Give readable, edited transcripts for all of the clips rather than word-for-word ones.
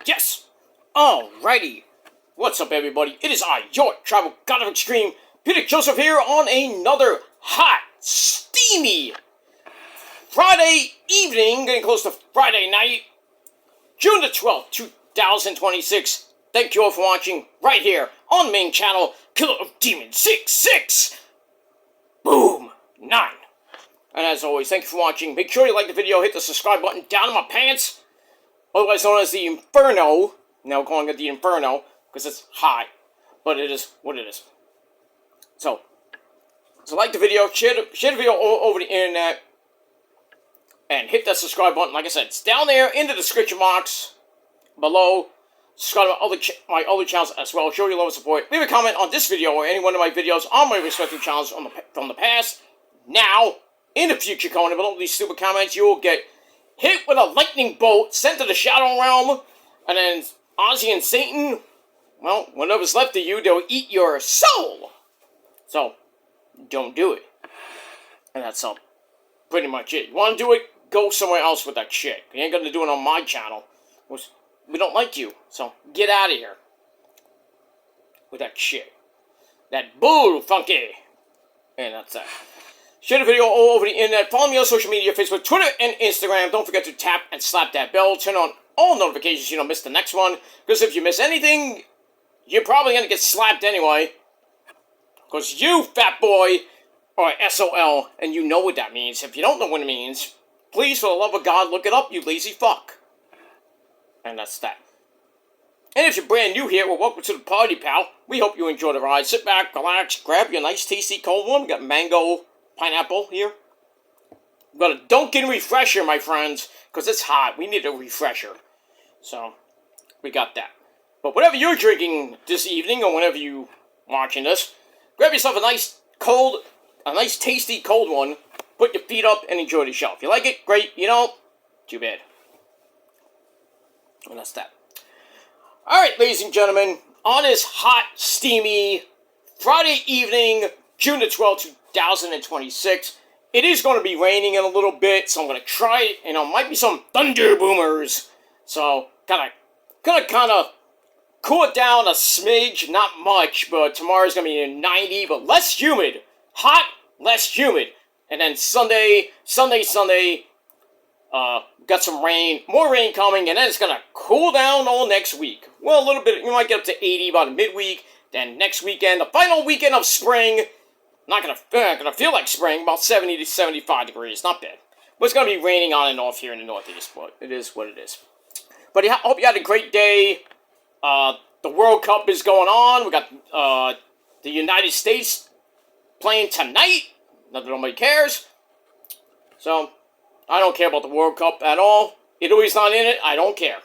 Yes! Alrighty. What's up, everybody? It is I, your Travel God of Extreme, Peter Joseph here on another hot, steamy Friday evening, getting close to Friday night, June the 12th, 2026. Thank you all for watching right here on the main channel, Killer of Demons 66. Boom! 9. And as always, thank you for watching. Make sure you like the video, hit the subscribe button down in my pants, otherwise known as the Inferno. Now calling it the Inferno, because it's hot, but it is what it is. So like the video, share the video all over the internet, and hit that subscribe button. Like I said, it's down there in the description box below. Subscribe to my other channels as well. Show your love and support. Leave a comment on this video or any one of my videos on my respective channels from the past, now, in the future. Comment below these stupid comments. You will get hit with a lightning bolt sent to the Shadow Realm, and then Ozzy and Satan, well, whatever's left of you, they'll eat your soul. So, don't do it. And that's pretty much it. You want to do it, go somewhere else with that shit. You ain't gonna do it on my channel. We don't like you, so get out of here with that shit. That bull funky. And that's that. Share the video all over the internet. Follow me on social media, Facebook, Twitter, and Instagram. Don't forget to tap and slap that bell. Turn on all notifications so you don't miss the next one. Because if you miss anything, you're probably going to get slapped anyway. Because you, fat boy, are SOL, and you know what that means. If you don't know what it means, please, for the love of God, look it up, you lazy fuck. And that's that. And if you're brand new here, well, welcome to the party, pal. We hope you enjoy the ride. Sit back, relax, grab your nice, tasty cold one. We got mango, pineapple here. We've got a Dunkin' refresher, my friends, because it's hot. We need a refresher. So, we got that. But whatever you're drinking this evening, or whenever you're watching this, grab yourself a nice tasty cold one. Put your feet up and enjoy the show. If you like it, great. You don't, too bad. And that's that. Alright, ladies and gentlemen, on this hot, steamy Friday evening, June the 12th, 2026, it is going to be raining in a little bit, so I'm going to try, might be some thunder boomers. So, kind of cool it down a smidge, not much, but tomorrow's going to be 90, but less humid. Hot, less humid. And then Sunday, got some rain, more rain coming, and then it's going to cool down all next week. Well, a little bit, you might get up to 80 by the midweek, then next weekend, the final weekend of spring, not going to feel like spring, about 70 to 75 degrees, not bad. But it's going to be raining on and off here in the Northeast, but it is what it is. But I hope you had a great day. The World Cup is going on. We got the United States playing tonight. Not that nobody cares. So, I don't care about the World Cup at all. Italy's not in it. I don't care.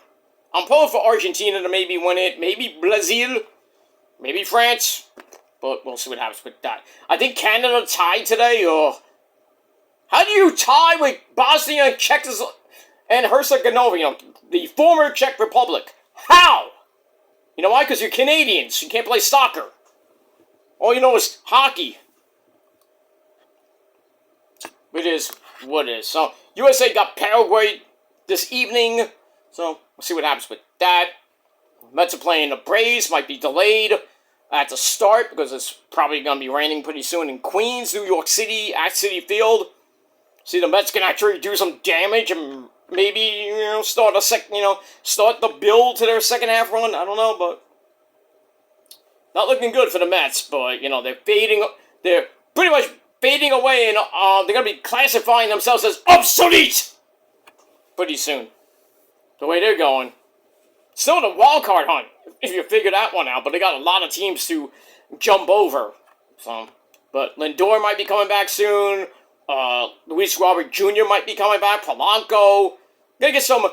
I'm pulling for Argentina to maybe win it. Maybe Brazil. Maybe France. But we'll see what happens with that. I think Canada tied today. How do you tie with Bosnia and Herzegovina? The former Czech Republic. How? You know why? Because you're Canadians. You can't play soccer. All you know is hockey. It is what it is. So, USA got Paraguay this evening. So, we'll see what happens with that. Mets are playing the Braves. Might be delayed at the start because it's probably going to be raining pretty soon in Queens, New York City, at Citi Field. See, the Mets can actually do some damage and maybe, start the build to their second half run. I don't know, but not looking good for the Mets. But, they're pretty much fading away, and they're going to be classifying themselves as obsolete pretty soon. The way they're going. Still the wild card hunt, if you figure that one out, but they got a lot of teams to jump over. So, but Lindor might be coming back soon. Luis Robert Jr. might be coming back. Polanco. Gonna get some,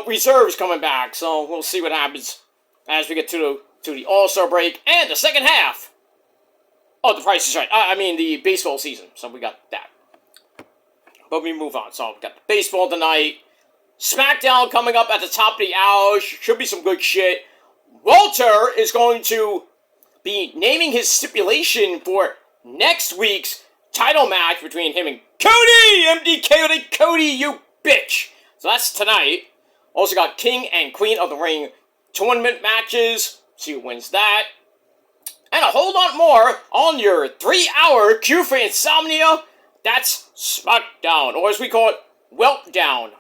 reserves coming back. So we'll see what happens as we get to the All-Star break and the second half. Oh, the Price is Right. I mean, the baseball season. So we got that. But we move on. So we got the baseball tonight. SmackDown coming up at the top of the hour. Should be some good shit. Walter is going to be naming his stipulation for next week's title match between him and Cody! MDK, Cody, you bitch! So that's tonight. Also got King and Queen of the Ring tournament matches. See who wins that. And a whole lot more on your 3-hour cure for insomnia. That's SmackDown, or as we call it, Weltdown.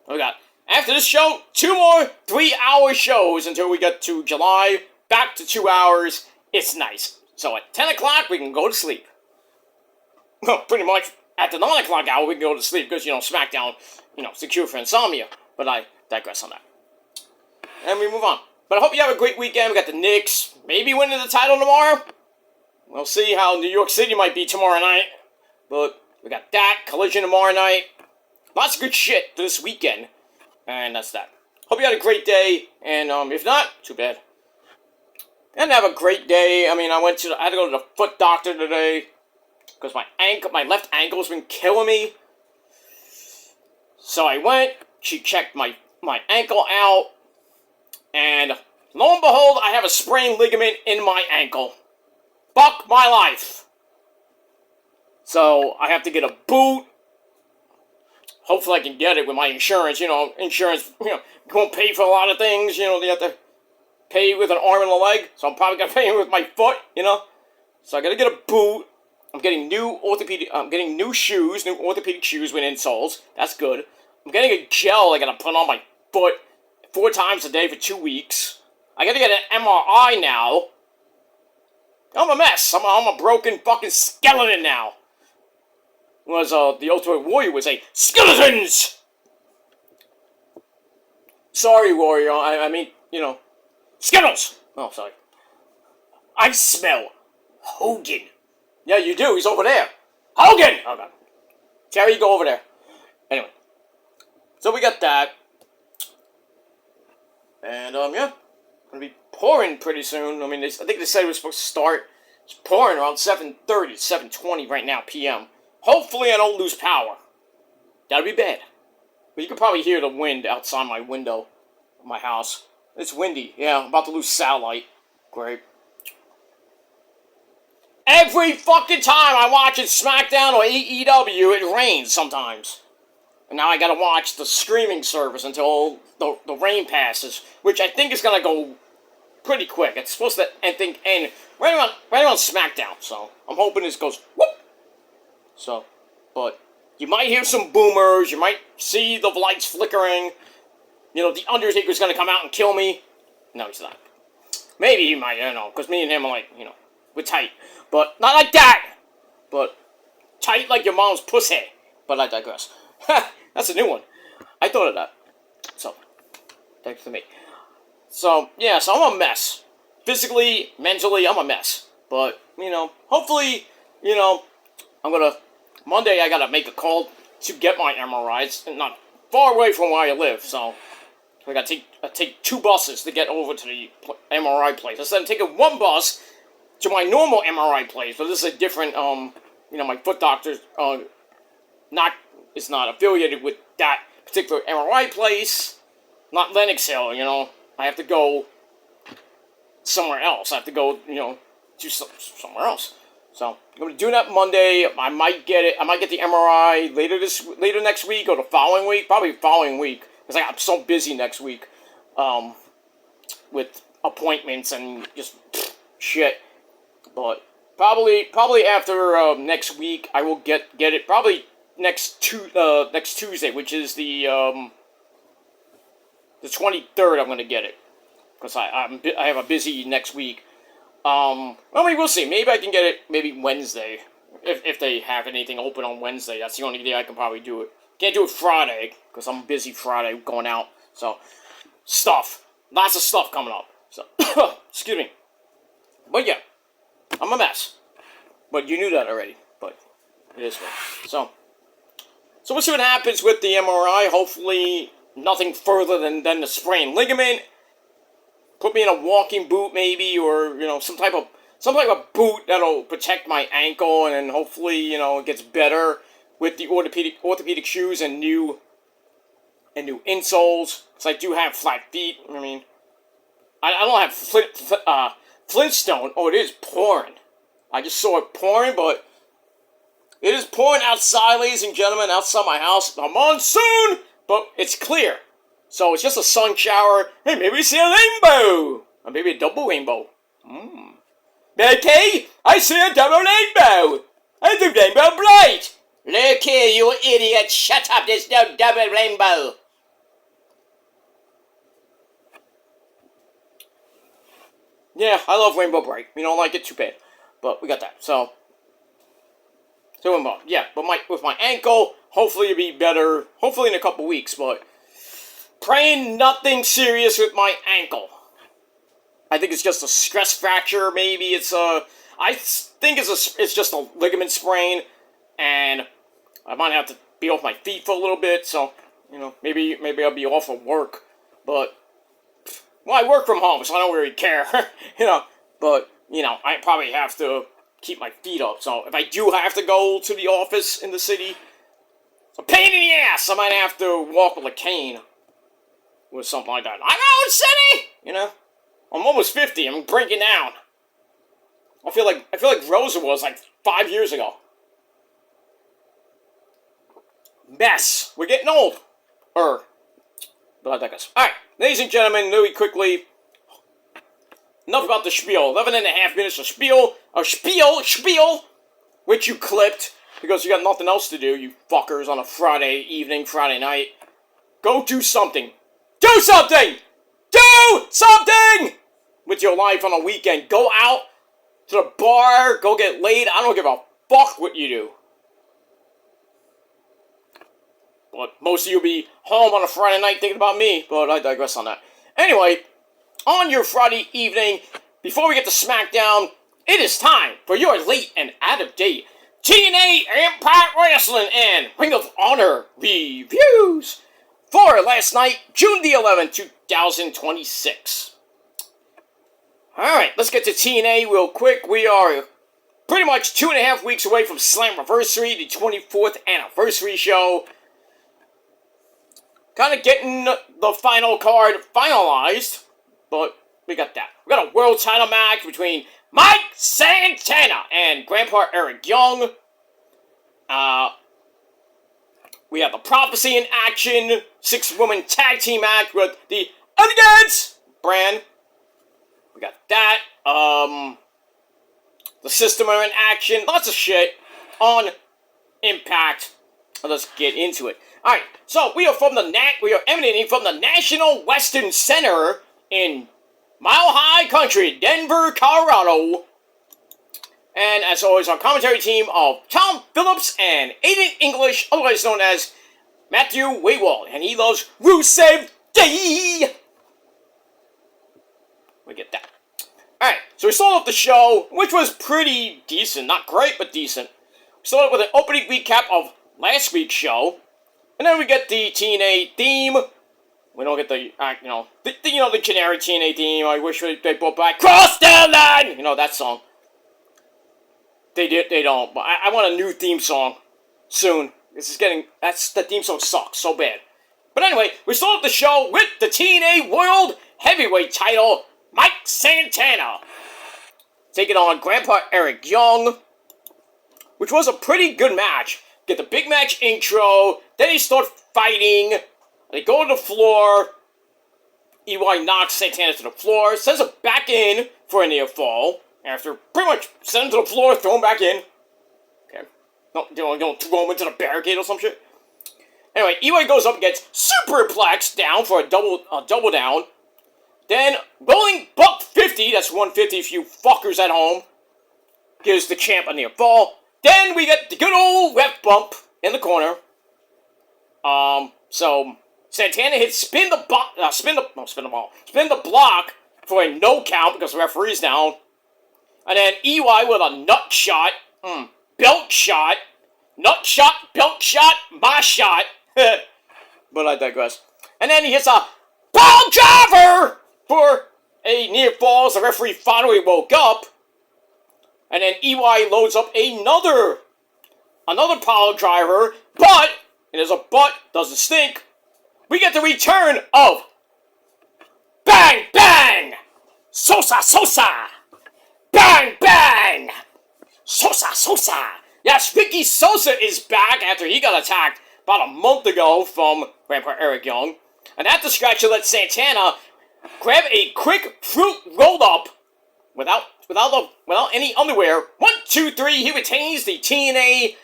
We got, after this show, 2 more 3-hour shows until we get to July. Back to 2 hours. It's nice. So at 10 o'clock, we can go to sleep. Well, pretty much at the 9 o'clock hour, we can go to sleep because, SmackDown, it's the cure for insomnia. But I digress on that. And we move on. But I hope you have a great weekend. We got the Knicks maybe winning the title tomorrow. We'll see how New York City might be tomorrow night. But we got that. Collision tomorrow night. Lots of good shit this weekend. And that's that. Hope you had a great day. And if not, too bad. And have a great day. I mean, I had to go to the foot doctor today. Because my left ankle's been killing me. So I went. She checked my ankle out. And lo and behold, I have a sprained ligament in my ankle. Fuck my life. So I have to get a boot. Hopefully I can get it with my insurance. Insurance, won't pay for a lot of things. They have to pay with an arm and a leg. So I'm probably going to pay with my foot, So I got to get a boot. I'm getting new shoes, new orthopedic shoes with insoles. That's good. I'm getting a gel I got to put on my foot 4 times a day for 2 weeks. I got to get an MRI now. I'm a mess. I'm a broken fucking skeleton now. Was the Ultimate Warrior would say, skeletons! Sorry, Warrior. I mean, Skittles! Oh, sorry. I smell Hogan. Yeah, you do. He's over there. Hogan! Oh, God. Terry, go over there. Anyway. So we got that. And, yeah. Gonna be pouring pretty soon. I mean, I think they said it was supposed to start. It's pouring around 7:30, 7:20 right now, p.m. Hopefully I don't lose power. That'd be bad. But you can probably hear the wind outside my window of my house. It's windy. Yeah, I'm about to lose satellite. Great. Every fucking time I watch it SmackDown or AEW, it rains sometimes. And now I gotta watch the streaming service until the rain passes, which I think is gonna go pretty quick. It's supposed to, end right around SmackDown, so I'm hoping this goes whoop. So, but you might hear some boomers, you might see the lights flickering. The Undertaker's gonna come out and kill me. No, he's not. Maybe he might, because me and him are like, we're tight. But not like that. But tight like your mom's pussy. But I digress. That's a new one. I thought of that. So, thanks to me. So, yeah, so I'm a mess. Physically, mentally, I'm a mess. But, hopefully, Monday I gotta make a call to get my MRIs. And not far away from where I live, so I gotta take 2 buses to get over to the MRI place. Instead of taking 1 bus to my normal MRI place, but this is a different, my foot doctor's, is not affiliated with that particular MRI place. Not Lenox Hill, I have to go somewhere else. I have to go, to somewhere else. So, I'm going to do that Monday. I might get it. I might get the MRI later next week or the following week. Probably the following week. Because I'm so busy next week. With appointments and just shit. But probably after next week, I will get it. Probably next Tuesday, which is the 23rd. I'm gonna get it because I have a busy next week. Well, we'll see. Maybe I can get it maybe Wednesday if they have anything open on Wednesday. That's the only day I can probably do it. Can't do it Friday because I'm busy Friday going out. So lots of stuff coming up. So excuse me. But yeah. I'm a mess. But you knew that already. But it is good. So we'll see what happens with the MRI. Hopefully nothing further than the sprained ligament. Put me in a walking boot maybe, or some type of boot that'll protect my ankle, and then hopefully it gets better with the orthopedic shoes and new insoles. Because I do have flat feet. I mean, I don't have Flintstone. Oh, it is pouring. I just saw it pouring, but it is pouring outside, ladies and gentlemen, outside my house. The monsoon but it's clear. So it's just a sun shower. Hey, maybe we see a rainbow. Or maybe a double rainbow. Okay, I see a double rainbow. And the rainbow bright. Look here, you idiot. Shut up, there's no double rainbow. Yeah, I love Rainbow Bright. We don't like it too bad. But we got that. So yeah, but with my ankle, hopefully it'll be better. Hopefully in a couple weeks, but praying nothing serious with my ankle. I think it's just a stress fracture. Maybe it's I think it's just a ligament sprain, and I might have to be off my feet for a little bit. So maybe I'll be off of work, but. Well, I work from home, so I don't really care, but, I probably have to keep my feet up, so if I do have to go to the office in the city, it's a pain in the ass, I might have to walk with a cane, or something like that. I'm out city, I'm almost 50, I'm breaking down. I feel like Rosa was, 5 years ago. Mess, we're getting old, but I digress. Alright. Ladies and gentlemen, really quickly, enough about the spiel. 11 and a half minutes of spiel, which you clipped, because you got nothing else to do, you fuckers, on a Friday evening, Friday night. Go do something. Do something! Do something! With your life on a weekend. Go out to the bar, go get laid, I don't give a fuck what you do. But most of you will be home on a Friday night thinking about me, but I digress on that. Anyway, on your Friday evening, before we get to SmackDown, it is time for your late and out-of-date TNA Impact Wrestling and Ring of Honor reviews for last night, June the 11th, 2026. Alright, let's get to TNA real quick. We are pretty much 2.5 weeks away from Slammiversary, the 24th anniversary show. Kind of getting the final card finalized, but we got that. We got a world title match between Mike Santana and Grandpa Eric Young. We have the Prophecy in action, 6-woman tag team match with the Elegance brand. We got that. The System are in action. Lots of shit on Impact. Let's get into it. Alright, so we are emanating from the National Western Center in Mile High Country, Denver, Colorado. And as always, our commentary team of Tom Phillips and Aiden English, otherwise known as Matthew Waywald. And he loves Rusev Day! We get that. Alright, so we started off the show, which was pretty decent. Not great, but decent. We started with an opening recap of last week's show. And then we get the TNA theme. We don't get the generic TNA theme. I wish they brought back Cross the Line! That song. They don't. But I want a new theme song soon. The theme song sucks so bad. But anyway, we started the show with the TNA World Heavyweight title, Mike Santana taking on Grandpa Eric Young, which was a pretty good match. Get the big match intro, then they start fighting, they go to the floor, EY knocks Santana to the floor, sends him back in for a near fall, after pretty much send him to the floor, throw him back in. Okay. Don't throw him into the barricade or some shit. Anyway, EY goes up and gets superplexed down for a double down. Then, rolling buck 50, that's 150 if you fuckers at home, gives the champ a near fall. Then we get the good old ref bump in the corner. So Santana hits spin the block for a no count because the referee's down. And then EY with a nut shot, belt shot, my shot. But I digress. And then he hits a ball driver for a near fall as the referee finally woke up. And then EY loads up another pile driver, but, and there's a but, doesn't stink, we get the return of Bang Bang! Sosa! Bang Bang! Sosa! Yes, Vicky Sosa is back after he got attacked about a month ago from Grandpa Eric Young. And that distraction let Santana grab a quick fruit roll-up without any underwear. 1, 2, 3, he retains the TNA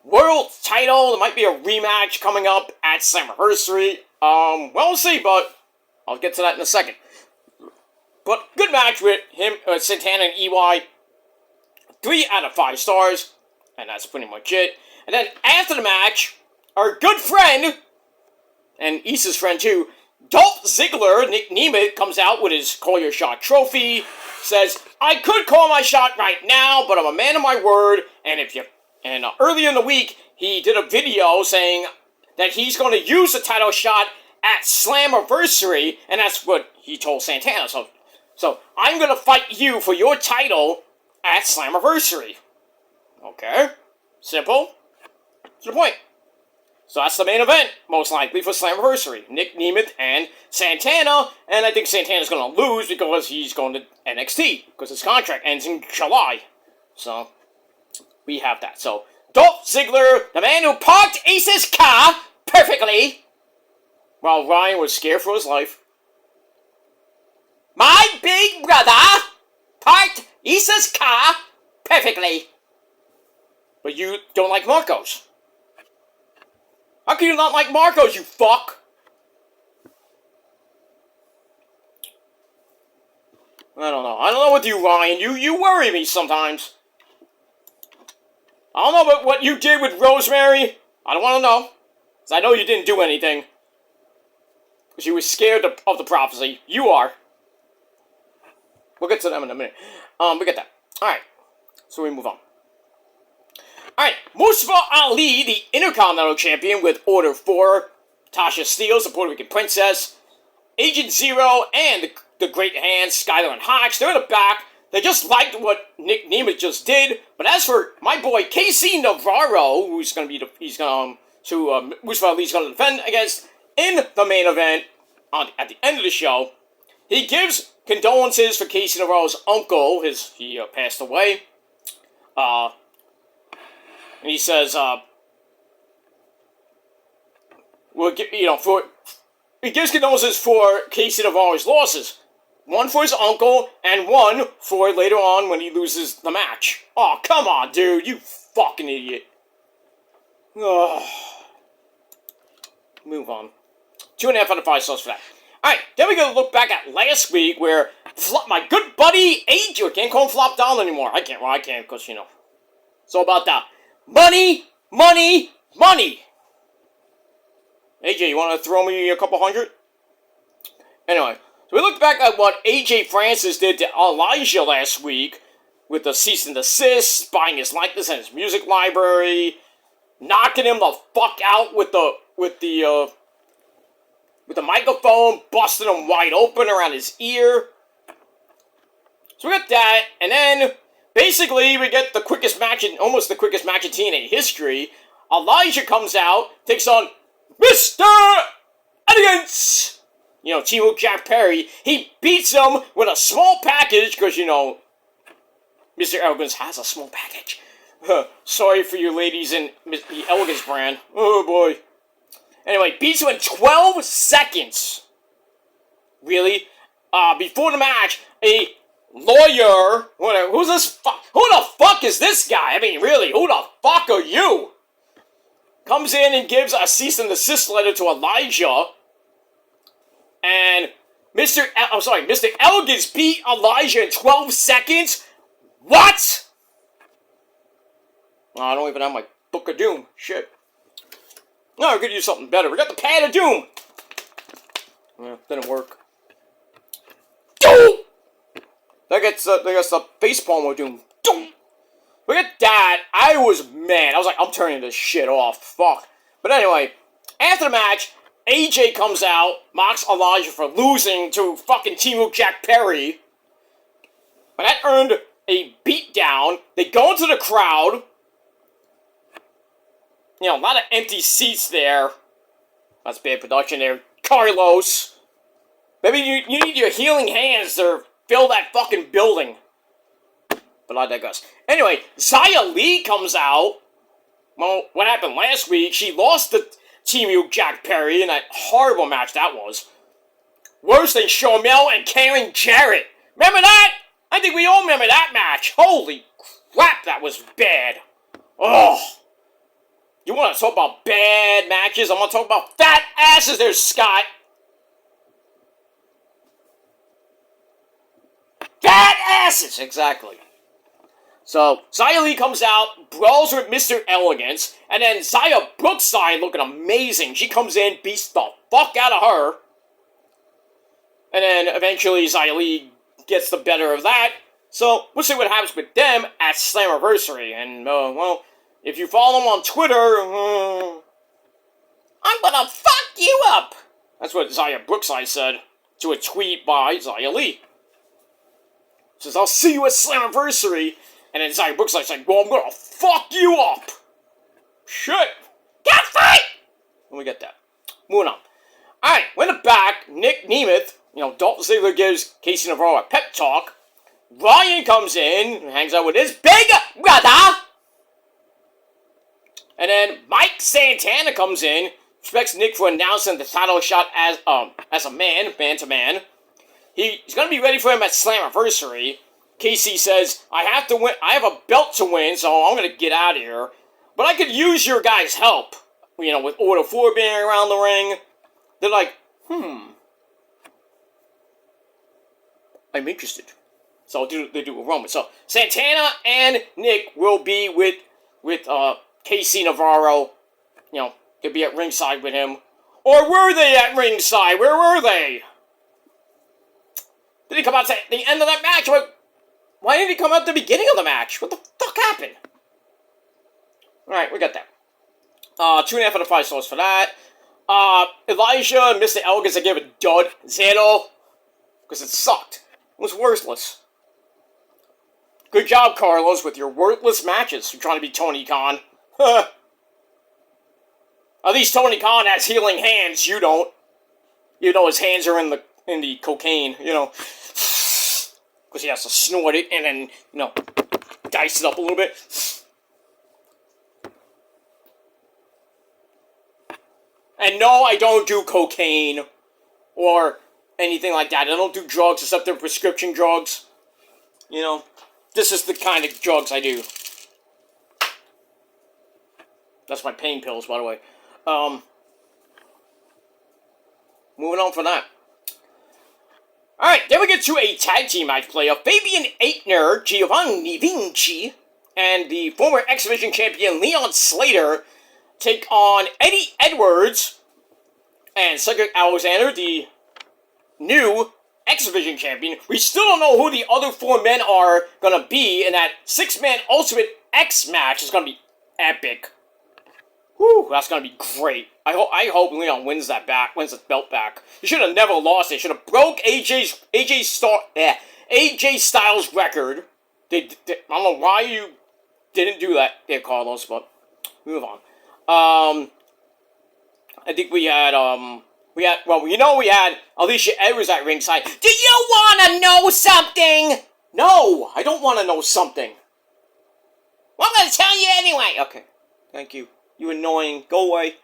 World title. There might be a rematch coming up at Slammiversary. We'll see, but I'll get to that in a second. But good match with him, Santana and EY. 3 out of 5 stars, and that's pretty much it. And then after the match, our good friend, and Issa's friend too, Dolph Ziggler, Nick Nemeth, comes out with his Call Your Shot trophy, says, I could call my shot right now, but I'm a man of my word, and earlier in the week, he did a video saying that he's going to use the title shot at Slammiversary, and that's what he told Santana. So I'm going to fight you for your title at Slammiversary. Okay? Simple. To the point. So that's the main event, most likely, for Slammiversary. Nick Nemeth and Santana, and I think Santana's going to lose because he's going to NXT, because his contract ends in July. So, we have that. So, Dolph Ziggler, the man who parked Ace's car perfectly, while Ryan was scared for his life. My big brother parked Issa's car perfectly. But you don't like Marcos. How can you not like Marcos, you fuck? I don't know. I don't know with you, Ryan. You worry me sometimes. I don't know about what you did with Rosemary. I don't want to know. Because I know you didn't do anything. Because you were scared of the prophecy. You are. We'll get to them in a minute. We get that. Alright. So we move on. Alright. Mustafa Ali, the Intercontinental Champion with Order 4. Tasha Steelz, the Puerto Rican Princess. Agent Zero and the Great Hands, Skylar and Hotch. They're in the back. They just liked what Nick Nemeth just did. But as for my boy KC Navarro, who's going to be Mustafa Ali's going to defend against in the main event at the end of the show, he gives condolences for Casey Navarro's uncle. He passed away. And he says, he gives condolences for Casey Navarro's losses. One for his uncle, and one for later on when he loses the match. Oh, come on, dude. You fucking idiot. Ugh. Move on. 2.5 out of 5 stars for that. Alright, then we're going to look back at last week where my good buddy AJ, I can't call him Flop Down anymore. I can't because, it's all about that. Money, money, money. AJ, you want to throw me a couple hundred? Anyway, so we looked back at what AJ Francis did to Elijah last week with the cease and desist, buying his likeness and his music library, knocking him the fuck out with the microphone, busting him wide open around his ear. So we got that, and then basically we get almost the quickest match in TNA history. Elijah comes out, takes on Mr. Elegance! Team Jack Perry. He beats him with a small package, because, Mr. Elegance has a small package. Sorry for you ladies in the Elegance brand. Oh boy. Anyway, beats him in 12 seconds. Really? Before the match, a lawyer, who the fuck is this guy? I mean, really, who the fuck are you? Comes in and gives a cease and desist letter to Elijah. And Mr. Elegance beat Elijah in 12 seconds? What? Oh, I don't even have my Book of Doom. Shit. No, we could use something better. We got the Pad of Doom. Yeah, didn't work. Doom! That gets the face palm of Doom. Doom! Look at that. I was mad. I was like, I'm turning this shit off. Fuck. But anyway, after the match, AJ comes out, mocks Elijah for losing to fucking Team Jack Perry. But that earned a beatdown. They go into the crowd. A lot of empty seats there. That's bad production there. Carlos. Maybe you need your healing hands to fill that fucking building. But I digress. Anyway, Xia Li comes out. Well, what happened last week? She lost teaming with Jack Perry in that horrible match that was. Worse than Shomel and Karen Jarrett. Remember that? I think we all remember that match. Holy crap, that was bad. Oh. You want to talk about bad matches? I want to talk about fat asses there, Scott. Fat asses! Exactly. So, Xia Li comes out, brawls with Mr. Elegance, and then Xia Brookside looking amazing. She comes in, beats the fuck out of her. And then eventually Xia Li gets the better of that. So, we'll see what happens with them at Slammiversary. And, well, if you follow them on Twitter, I'm gonna fuck you up! That's what Xia Brookside said to a tweet by Xia Li. Says, I'll see you at Slammiversary. And then Xia Brookside's like, well, I'm gonna fuck you up! Shit! Get fight! Let me get that. Moving on. Alright, we're in the back. Nick Nemeth, Dolph Ziggler gives Casey Navarro a pep talk. Ryan comes in and hangs out with his big brother. And then Mike Santana comes in, respects Nick for announcing the title shot as a man to man. He's gonna be ready for him at Slammiversary. Casey says, I have to win. I have a belt to win, so I'm gonna get out of here. But I could use your guys' help. With Order 4 being around the ring. They're like, I'm interested. So they do a Roman. So Santana and Nick will be with Casey Navarro. They'll be at ringside with him. Or were they at ringside? Where were they? Did he come out at the end of that match? Why didn't he come out at the beginning of the match? What the fuck happened? Alright, we got that. 2.5 out of 5 stars for that. Elijah and Mr. Elegance, I gave a dud. 0. Because it sucked. It was worthless. Good job, Carlos, with your worthless matches. You're trying to be Tony Khan. At least Tony Khan has healing hands. You don't. His hands are in the cocaine, Because he has to snort it and then, dice it up a little bit. And no, I don't do cocaine or anything like that. I don't do drugs except they're prescription drugs. This is the kind of drugs I do. That's my pain pills, by the way. Moving on from that. Alright, then we get to a tag team match play of Fabian Aichner, Giovanni Vinci, and the former X Division champion Leon Slater take on Eddie Edwards and Cedric Alexander, the new X Division champion. We still don't know who the other 4 men are gonna be, and that 6-man Ultimate X match is gonna be epic. Whew, that's gonna be great. I hope Leon wins the belt back. He should have never lost it. Should have broke AJ Styles' record. I don't know why you didn't do that there, Carlos, but move on. I think we had Alicia Edwards at ringside. Do you want to know something? No, I don't want to know something. Well, I'm going to tell you anyway. Okay, thank you. You annoying. Go away.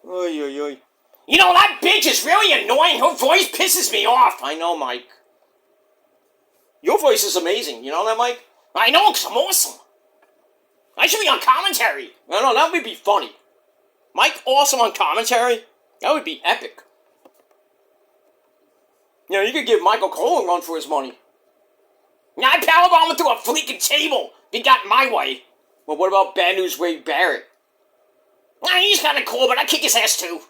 Oy, oy, oy. That bitch is really annoying. Her voice pisses me off. I know, Mike. Your voice is amazing. You know that, Mike? I know, because I'm awesome. I should be on commentary. No, that would be funny. Mike awesome on commentary? That would be epic. You could give Michael Cole a run for his money. I'd powerbomb him through a freaking table if he got my way. Well, what about Bad News Wade Barrett? He's kind of cool, but I'd kick his ass too.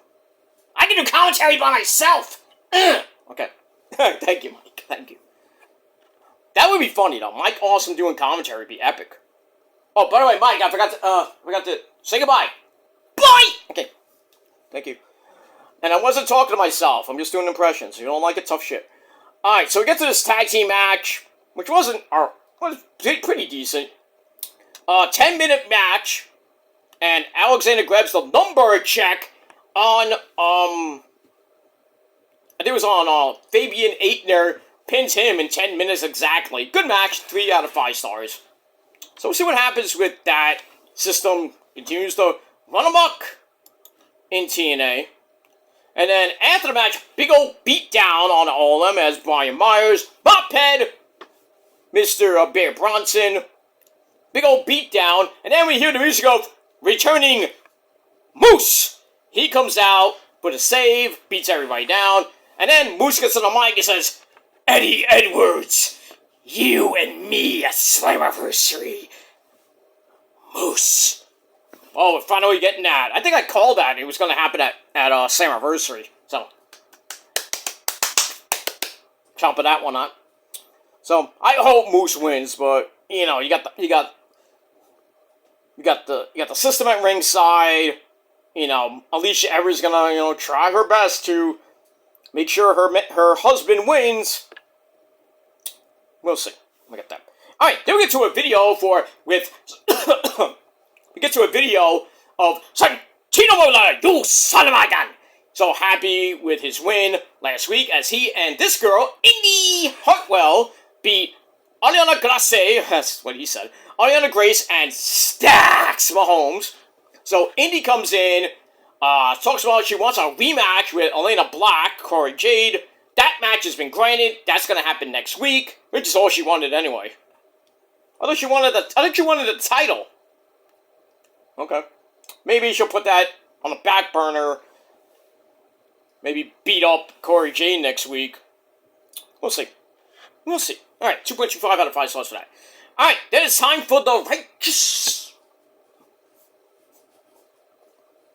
I can do commentary by myself. Okay. Thank you, Mike. Thank you. That would be funny, though. Mike Awesome doing commentary would be epic. Oh, by the way, Mike, I forgot to say goodbye. Bye! Okay. Thank you. And I wasn't talking to myself. I'm just doing impressions. You don't like it? Tough shit. Alright, so we get to this tag team match, which was pretty decent. 10-minute match, and Alexander grabs the number check on, I think it was on, Fabian Aichner, pins him in 10 minutes exactly. Good match, 3 out of 5 stars. So we'll see what happens with that system. Continues to run amok in TNA. And then after the match, big old beatdown on all of them as Brian Myers, Mophead, Mr. Bear Bronson, big old beatdown. And then we hear the music of returning Moose. He comes out with a save, beats everybody down. And then Moose gets on the mic and says, Eddie Edwards, you and me at Slammiversary. Moose. Oh, we're finally getting that. I think I called that. It was going to happen at Slammiversary. So, chomping that one up. So, I hope Moose wins, but you know, you got the system at ringside. You know, Alicia Everett's gonna try her best to make sure her husband wins. We'll see. Look at that. All right, then we get to a video we get to a video of Santino Mola, you son of a gun. So happy with his win last week as he and this girl, Indy Hartwell, beat Ariana Grace, that's what he said, Ariana Grace and Stacks Mahomes. So Indy comes in, talks about she wants a rematch with Elena Black, Corey Jade. That match has been granted. That's going to happen next week, which is all she wanted anyway. I think she wanted the title. Okay. Maybe she'll put that on the back burner. Maybe beat up Corey Jade next week. We'll see. We'll see. Alright, 2.25 out of 5 slots for that. Alright, then it's time for the Righteous.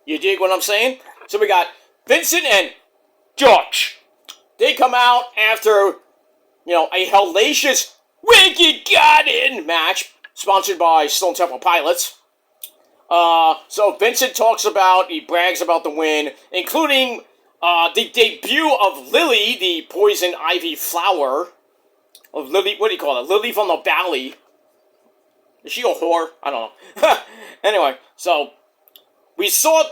You dig what I'm saying? So we got Vincent and George. They come out after, a hellacious Wicked Garden match sponsored by Stone Temple Pilots. So Vincent he brags about the win, including the debut of Lily, the poison ivy flower. Of Lily, what do you call it? Lily from the Valley. Is she a whore? I don't know. Anyway, so we saw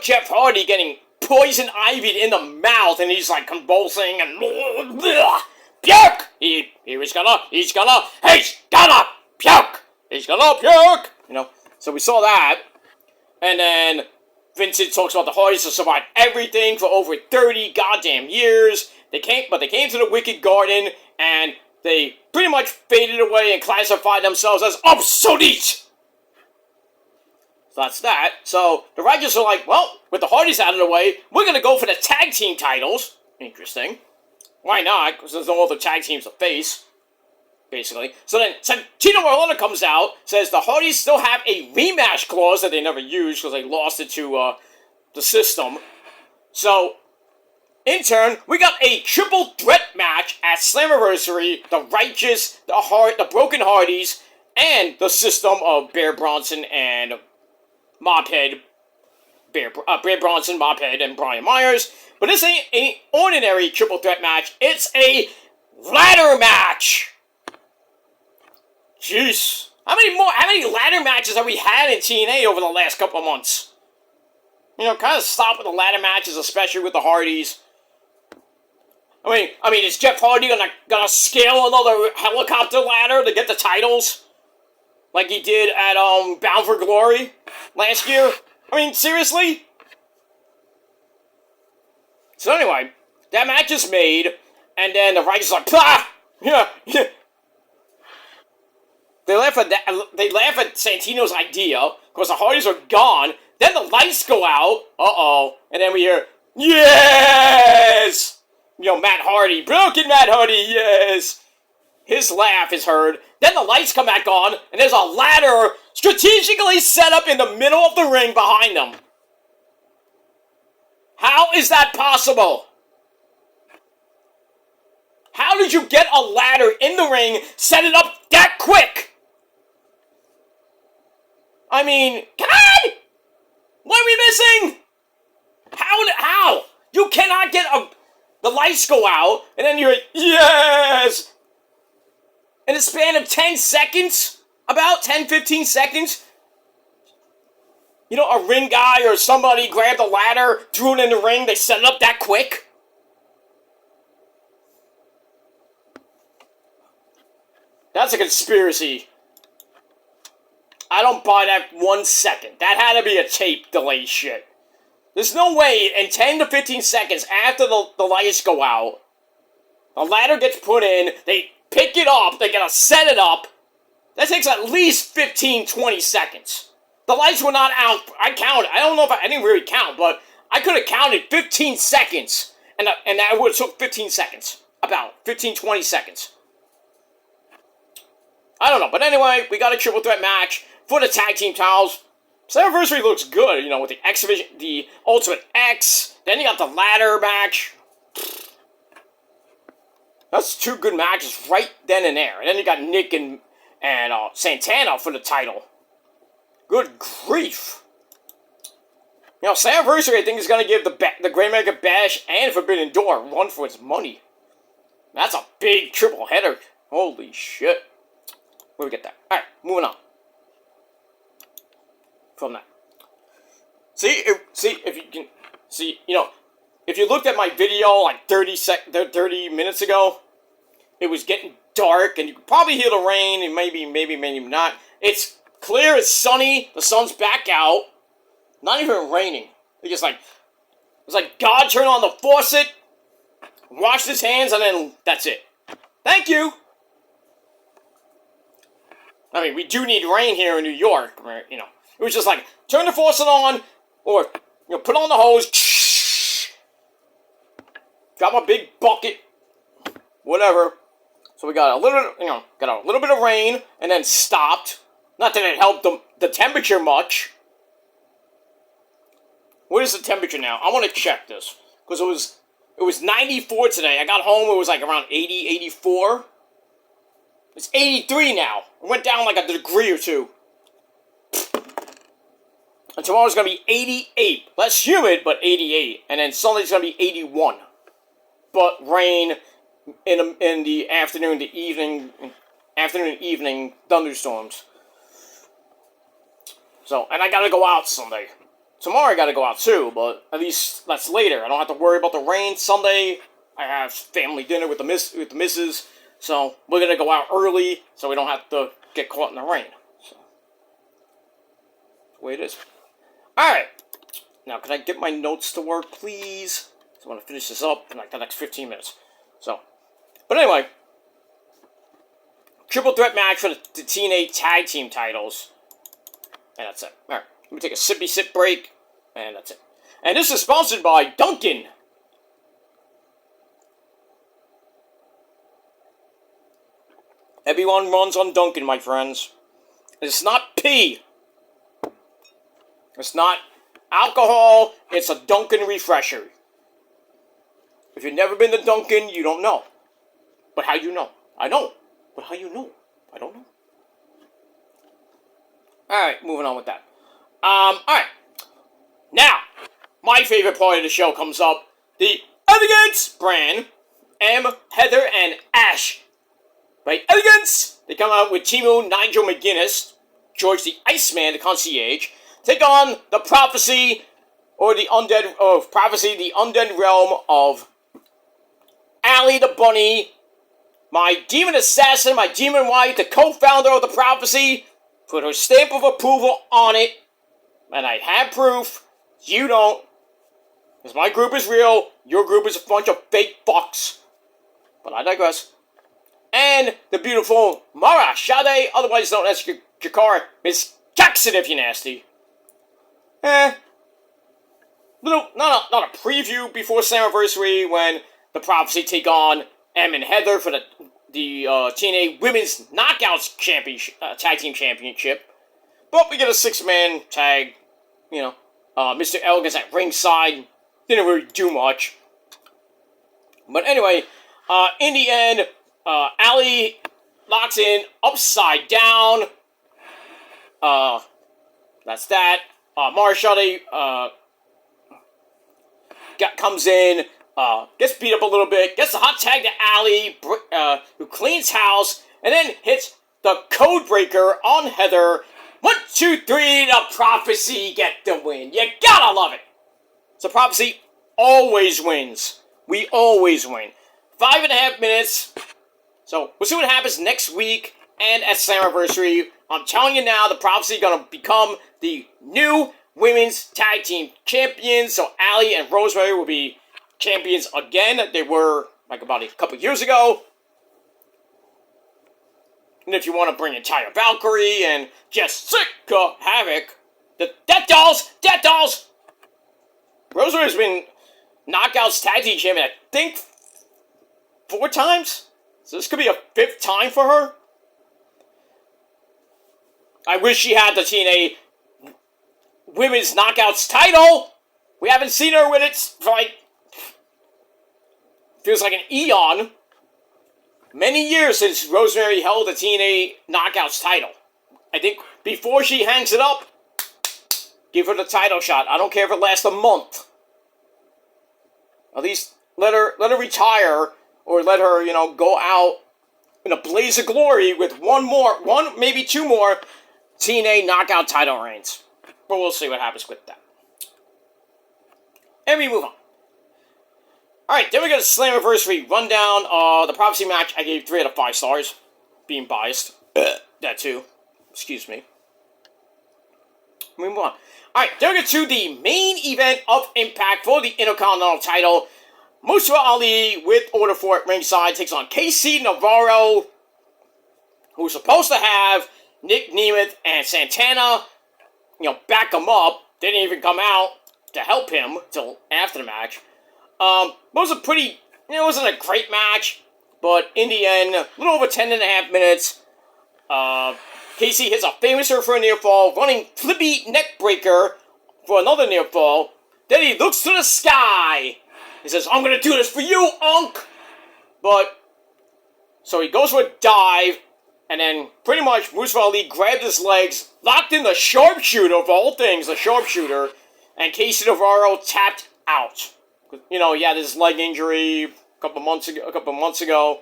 Jeff Hardy getting poison ivied in the mouth, and he's like convulsing and puke. He's gonna puke. So we saw that, and then Vincent talks about the Hardys have survived everything for over 30 goddamn years. They came to the Wicked Garden, and they pretty much faded away and classified themselves as obsolete. So that's that. So the Righteous are like, well, with the Hardys out of the way, we're gonna go for the tag team titles. Interesting. Why not? Because there's no other tag teams to face. Basically. So then Santino Marlena comes out, says the Hardys still have a rematch clause that they never used because they lost it to the system. So, in turn, we got a triple threat match at Slammiversary. The Righteous, the Broken Hardys, and the system of Bear Bronson and Mophead. Bear Bronson, Mophead, and Brian Myers. But this ain't an ordinary triple threat match. It's a ladder match. Jeez. How many ladder matches have we had in TNA over the last couple of months? Kind of stop with the ladder matches, especially with the Hardys. I mean, is Jeff Hardy gonna scale another helicopter ladder to get the titles? Like he did at, Bound for Glory last year? I mean, seriously? So anyway, that match is made, and then the Righteous are like, pah! Yeah. They laugh at Santino's idea, because the Hardys are gone. Then the lights go out. Uh-oh. And then we hear, yes! Matt Hardy. Broken Matt Hardy, yes! His laugh is heard. Then the lights come back on, and there's a ladder strategically set up in the middle of the ring behind them. How is that possible? How did you get a ladder in the ring, set it up that quick? I mean, God! What are we missing? How? You cannot get the lights go out, and then you're, yes! In a span of 10 seconds? About 10, 15 seconds? A ring guy or somebody grabbed a ladder, threw it in the ring, they set it up that quick? That's a conspiracy I don't buy that 1 second. That had to be a tape delay shit. There's no way in 10 to 15 seconds after the lights go out, the ladder gets put in, they pick it up, they gotta set it up. That takes at least 15, 20 seconds. The lights were not out. I counted. I don't know if I didn't really count, but I could have counted 15 seconds. And that would have took 15 seconds. About 15, 20 seconds. I don't know. But anyway, we got a triple threat match for the tag team titles. Slammiversary looks good, with the X Division, the Ultimate X. Then you got the ladder match. That's 2 good matches right then and there. And then you got Nick and Santana for the title. Good grief. Slammiversary, I think, is going to give the Great American Bash and Forbidden Door a run for its money. That's a big triple header. Holy shit. Where we get that? Alright, moving on. From that. See if you can see, if you looked at my video like 30 minutes ago, it was getting dark and you could probably hear the rain and maybe not. It's clear, it's sunny, the sun's back out. Not even raining. It's like God turned on the faucet, washed his hands, and then that's it. Thank you. I mean, we do need rain here in New York. It was just like, turn the faucet on, or, put on the hose, drop a big bucket, whatever. So we got a little bit of rain, and then stopped. Not that it helped the temperature much. What is the temperature now? I want to check this, because it was 94 today. I got home, it was like around 80, 84. It's 83 now. It went down like a degree or two. And tomorrow's going to be 88. Less humid, but 88. And then Sunday's going to be 81. But rain in the afternoon, evening thunderstorms. So, and I got to go out Sunday. Tomorrow I got to go out too, but at least that's later. I don't have to worry about the rain. Sunday, I have family dinner with the missus. So, we're going to go out early so we don't have to get caught in the rain. So, that's the way it is. Alright. Now, can I get my notes to work, please? So, I want to finish this up in like the next 15 minutes. So, but anyway. Triple threat match for the TNA Tag Team titles. And that's it. Alright. Let me take a sippy sip break. And that's it. And this is sponsored by Dunkin'. Everyone runs on Dunkin', my friends. It's not pee. It's not alcohol. It's a Dunkin' refresher. If you've never been to Dunkin', you don't know. But how you know? I know. But how you know? I don't know. Alright, moving on with that. Alright. Now, my favorite part of the show comes up. The Elegance brand. M, Heather, and Ash. By Elegance, they come out with Timo Nigel McGuinness, George the Iceman, the concierge, take on the Prophecy, or the Undead of Prophecy, the Undead Realm of Allie the Bunny, my Demon Assassin, my Demon Wife, the co-founder of the Prophecy, put her stamp of approval on it, and I have proof, you don't, because my group is real, your group is a bunch of fake fucks. But I digress. And the beautiful Mara Shade, otherwise known as Jakar, Miss Jackson if you're nasty. Not a preview before Slammiversary when the Prophecy take on M and Heather for the TNA Women's Knockouts Tag Team Championship. But we get a 6-man tag, Mr. Elegance at ringside, didn't really do much. But anyway, in the end, Allie locks in upside down. That's that. Marshall comes in, gets beat up a little bit, gets the hot tag to Allie, who cleans house, and then hits the code breaker on Heather. 1, 2, 3, the Prophecy get the win. You gotta love it. So Prophecy always wins. We always win. 5.5 minutes. So we'll see what happens next week and at Slammiversary. I'm telling you now, the Prophecy are going to become the new women's tag team champions. So Allie and Rosemary will be champions again. They were like about a couple years ago. And if you want to bring in Taya Valkyrie and Jessica Havoc, the Death Dolls! Rosemary's been Knockouts tag team champion, I think, 4 times? So this could be a 5th time for her. I wish she had the TNA Women's Knockouts title. We haven't seen her with it for like, feels like an eon. Many years since Rosemary held the TNA Knockouts title. I think before she hangs it up, give her the title shot. I don't care if it lasts a month. At least let her retire, or let her, go out in a blaze of glory with one, maybe 2 more TNA Knockout title reigns. But we'll see what happens with that. And we move on. Alright, then we got a Slammiversary rundown. The Prophecy match, I gave 3 out of 5 stars. Being biased. That too. Excuse me. Move on. Alright, then we get to the main event of Impact for the Intercontinental title. Mustafa Ali with Order 4 at ringside takes on KC Navarro, who's supposed to have Nick Nemeth and Santana, back him up. They didn't even come out to help him till after the match. It was a pretty, it wasn't a great match, but in the end, a little over 10.5 minutes, KC hits a Famouser for a near fall, running flippy neck breaker for another near fall. Then he looks to the sky. He says, "I'm gonna do this for you, Unk!" But, so he goes for a dive, and then pretty much Mustafa Ali grabbed his legs, locked in the sharpshooter of all things, the sharpshooter, and KC Navarro tapped out. He had his leg injury a couple months ago.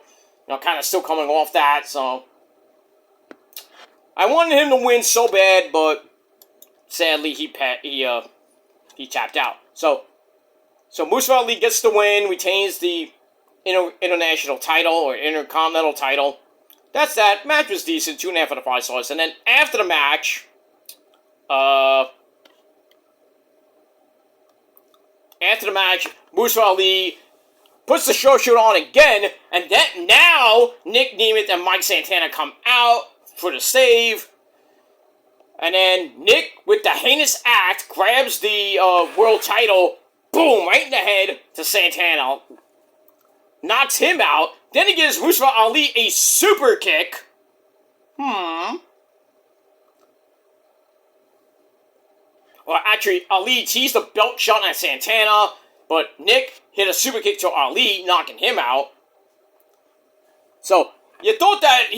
Kind of still coming off that, so I wanted him to win so bad, but sadly he tapped out. So Mustafa Ali gets the win, retains the international title or intercontinental title. That's that. Match was decent, 2.5 out of 5 stars. And then after the match, Mustafa Ali puts the sharpshooter on again, and then now Nick Nemeth and Mike Santana come out for the save. And then Nick, with the heinous act, grabs the world title, boom, right in the head to Santana. Knocks him out. Then he gives Mustafa Ali a super kick. Well, actually, Ali teased the belt shot at Santana, but Nick hit a super kick to Ali, knocking him out. So you thought that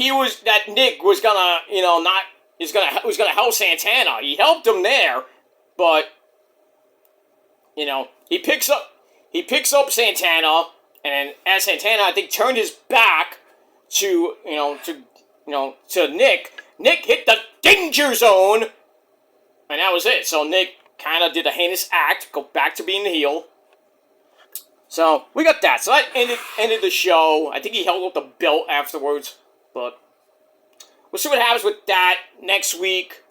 Nick was gonna, was gonna help Santana. He helped him there, but he picks up Santana, and then as Santana, I think, turned his back to Nick. Nick hit the danger zone, and that was it. So Nick kind of did a heinous act, go back to being the heel. So we got that. So that ended the show. I think he held up the belt afterwards, but we'll see what happens with that next week.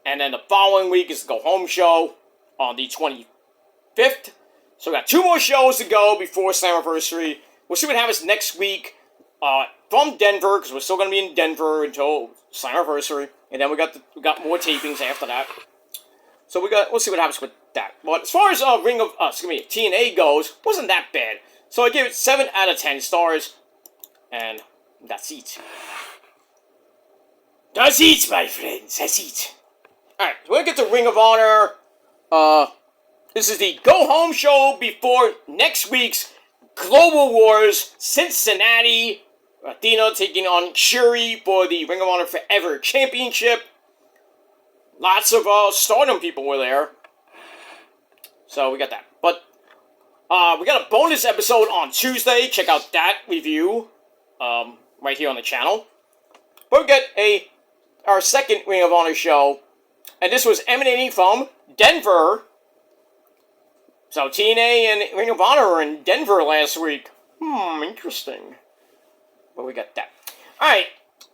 And then the following week is the go home show on the 25th. So we got 2 more shows to go before Slammiversary. We'll see what happens next week from Denver, because we're still going to be in Denver until Slammiversary. And then we got more tapings after that. So we'll see what happens with that. But as far as TNA goes, wasn't that bad. So I gave it 7 out of 10 stars. And that's it. That's it, my friends. That's it. Alright, so we're going to get to Ring of Honor. This is the go-home show before next week's Global Wars Cincinnati. Athena taking on Shuri for the Ring of Honor Forever Championship. Lots of Stardom people were there. So we got that. But we got a bonus episode on Tuesday. Check out that review right here on the channel. But we got our second Ring of Honor show. And this was emanating from Denver. So TNA and Ring of Honor were in Denver last week. Interesting. But we got that. Alright.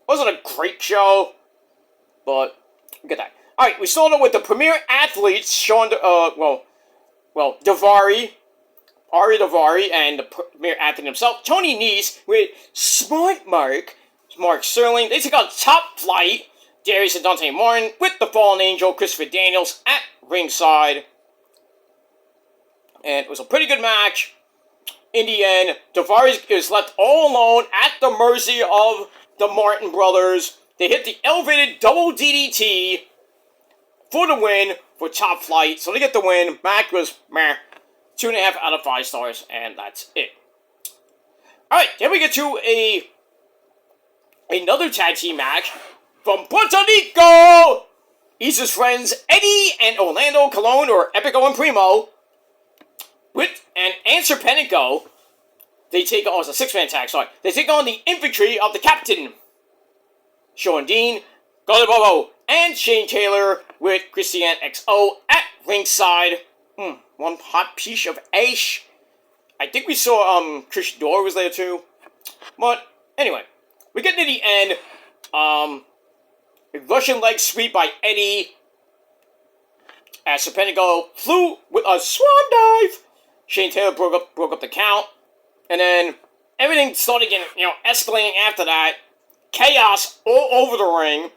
Wasn't a great show. But look at that. All right, we started with the premier athletes, Davari, Ari Davari, and the premier athlete himself, Tony Nese, with Smart Mark, Mark Sterling. They take on Top Flight, Darius and Dante Martin, with the Fallen Angel, Christopher Daniels, at ringside. And it was a pretty good match. In the end, Davari is left all alone at the mercy of the Martin brothers. They hit the elevated double DDT for the win for Top Flight. So they get the win. Match was meh. 2.5 out of 5 stars, and that's it. Alright, then we get to another tag team match from Puerto Rico. Isa's friends Eddie and Orlando Colon, or Epico and Primo, with and Serpentico. They take on, it's a 6-man tag, sorry. They take on the infantry of the captain, Sean Dean, Golden Bobo, and Shane Taylor with Christian XO at ringside. One hot piece of ace. I think we saw Chris Dorr was there too. But anyway, we get to the end. A Russian leg sweep by Eddie as Serpentico flew with a swan dive. Shane Taylor broke up the count. And then everything started getting, escalating after that. Chaos all over the ring.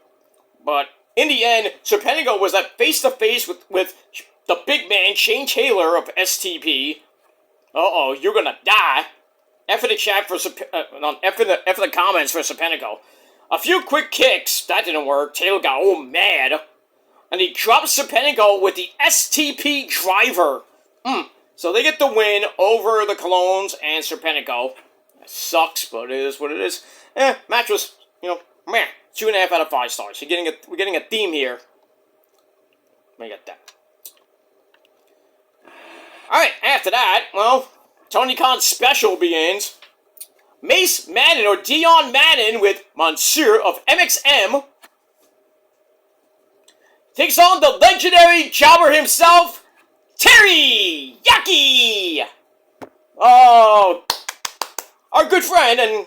But in the end, Serpentico was at face-to-face with the big man, Shane Taylor of STP. Uh-oh, you're gonna die. F in the chat for F in the comments for Serpentico. A few quick kicks, that didn't work. Taylor got all mad. And he drops Serpentico with the STP driver. So they get the win over the Colognes and Serpentico. That sucks, but it is what it is. Match was, meh. 2.5 out of 5 stars. We're getting a theme here. Let me get that. Alright, after that, Tony Khan's special begins. Mace Madden, or Dion Madden, with Monsieur of MXM, takes on the legendary jobber himself, Teriyaki! Oh, our good friend, and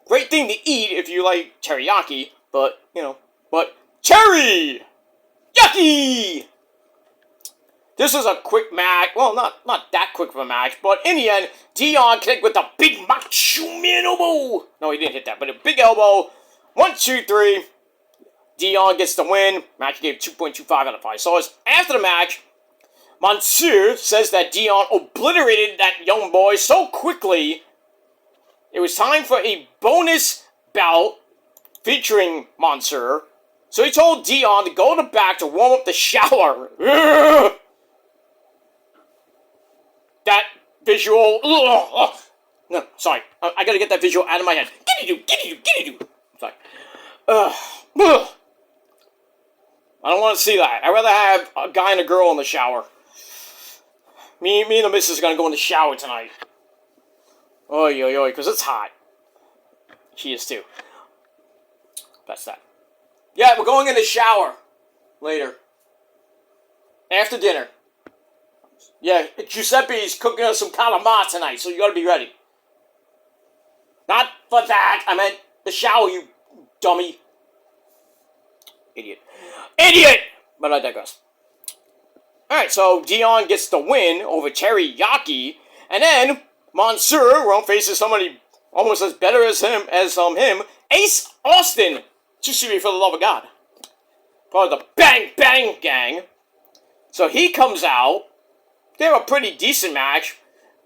great thing to eat if you like teriyaki, but Teriyaki! This was a quick match. Well, not that quick of a match, but in the end, Dion connected with the big Macho Man elbow. No, he didn't hit that, but a big elbow. 1, 2, 3. Dion gets the win. Match gave 2.25 out of 5 stars. After the match, Monsieur says that Dion obliterated that young boy so quickly, it was time for a bonus bout featuring Monsieur. So he told Dion to go to the back to warm up the shower. That visual. No, sorry. I gotta get that visual out of my head. Giddy-doo. Sorry. I don't want to see that. I'd rather have a guy and a girl in the shower. Me and the missus are gonna go in the shower tonight. Oy, because it's hot. She is too. That's that. Yeah, we're going in the shower later. After dinner. Yeah, Giuseppe's cooking us some calamari tonight, so you gotta be ready. Not for that, I meant the shower, you dummy. Idiot. But I digress. Alright, so Dion gets the win over Teriyaki, and then Monsieur faces somebody almost as better as him, Ace Austin. Too serious for the love of God. Part of the Bang Bang Gang. So he comes out. They have a pretty decent match.